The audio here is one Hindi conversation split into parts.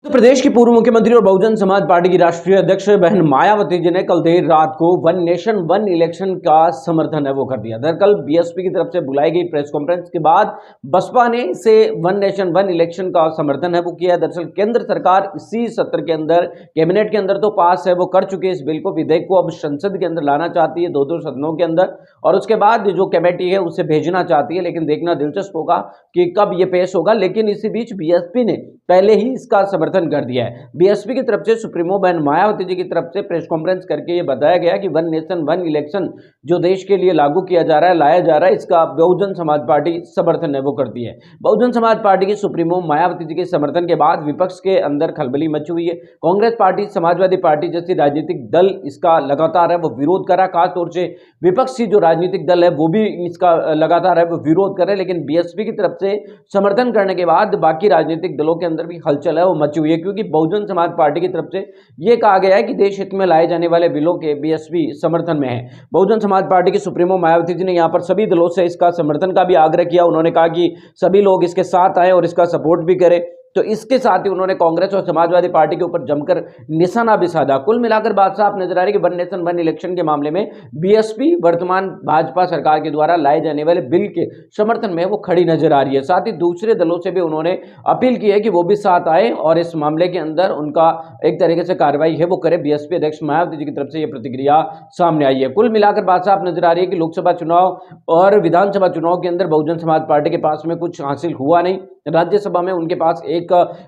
उत्तर प्रदेश की पूर्व मुख्यमंत्री और बहुजन समाज पार्टी की राष्ट्रीय अध्यक्ष बहन मायावती जी ने कल देर रात को वन नेशन वन इलेक्शन का समर्थन है वो कर दिया। दरअसल बीएसपी की तरफ से बुलाई गई प्रेस कॉन्फ्रेंस के बाद बसपा ने इसे वन नेशन वन इलेक्शन का समर्थन है वो किया है। दरअसल केंद्र सरकार इसी सत्र के अंदर कैबिनेट के अंदर तो पास है वो कर चुकी है इस बिल को, विधेयक को अब संसद के अंदर लाना चाहती है, दो सदनों के अंदर, और उसके बाद जो कमेटी है उसे भेजना चाहती है। लेकिन देखना दिलचस्प होगा कि कब ये पेश होगा। लेकिन इसी बीच बीएसपी ने पहले ही इसका समर्थन कर दिया है। बीएसपी की तरफ से सुप्रीमो बहन मायावती जी की तरफ से प्रेस कॉन्फ्रेंस करके ये बताया गया कि वन नेशन वन इलेक्शन जो देश के लिए लागू किया जा रहा है, लाया जा रहा है, इसका बहुजन समाज पार्टी समर्थन है वो करती है। बहुजन समाज पार्टी की सुप्रीमो मायावती जी के समर्थन के बाद विपक्ष के अंदर खलबली मची हुई है। कांग्रेस पार्टी, समाजवादी पार्टी जैसी राजनीतिक दल इसका लगातार है वो विरोध कर रहा है। खासतौर से विपक्षी जो राजनीतिक दल है वो भी इसका लगातार है वो विरोध कर रहे हैं। लेकिन बीएसपी की तरफ से समर्थन करने के बाद बाकी राजनीतिक दलों के अंदर भी हलचल है वो मची हुई है, क्योंकि बहुजन समाज पार्टी की तरफ से यह कहा गया है कि देश हित में लाए जाने वाले बिलों के बीएसपी समर्थन में है। बहुजन समाज पार्टी की सुप्रीमो मायावती जी ने यहां पर सभी दलों से इसका समर्थन का भी आग्रह किया। उन्होंने कहा कि सभी लोग इसके साथ आए और इसका सपोर्ट भी करें। तो इसके साथ ही उन्होंने कांग्रेस और समाजवादी पार्टी के ऊपर जमकर निशाना भी साधा। कुल मिलाकर बात साफ नजर आ रही है कि वन नेशन वन इलेक्शन के मामले में बीएसपी वर्तमान भाजपा सरकार के द्वारा लाए जाने वाले बिल के समर्थन में वो खड़ी नजर आ रही है। साथ ही दूसरे दलों से भी उन्होंने अपील की है कि वो भी साथ आए और इस मामले के अंदर उनका एक तरीके से कार्रवाई है वो करे। बीएसपी अध्यक्ष मायावती जी की तरफ से यह प्रतिक्रिया सामने आई है। कुल मिलाकर बात साफ नजर आ रही है कि लोकसभा चुनाव और विधानसभा चुनाव के अंदर बहुजन समाज पार्टी के पास में कुछ हासिल हुआ नहीं। राज्यसभा में उनके पास एक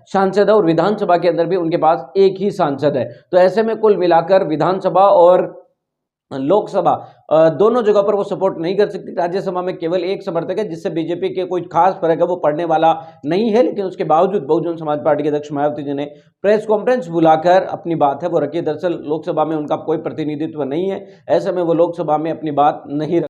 सांसद है और विधानसभा के अंदर भी उनके पास एक ही सांसद है। तो ऐसे में कुल मिलाकर विधानसभा और लोकसभा दोनों जगह पर वो सपोर्ट नहीं कर सकती। राज्यसभा में केवल एक समर्थक है, जिससे बीजेपी के कोई खास फर्क है वो पड़ने वाला नहीं है। लेकिन उसके बावजूद बहुजन समाज पार्टी के अध्यक्ष मायावती जी ने प्रेस कॉन्फ्रेंस बुलाकर अपनी बात है वो रखी। दरअसल लोकसभा में उनका कोई प्रतिनिधित्व नहीं है, ऐसे में वो लोकसभा में अपनी बात नहीं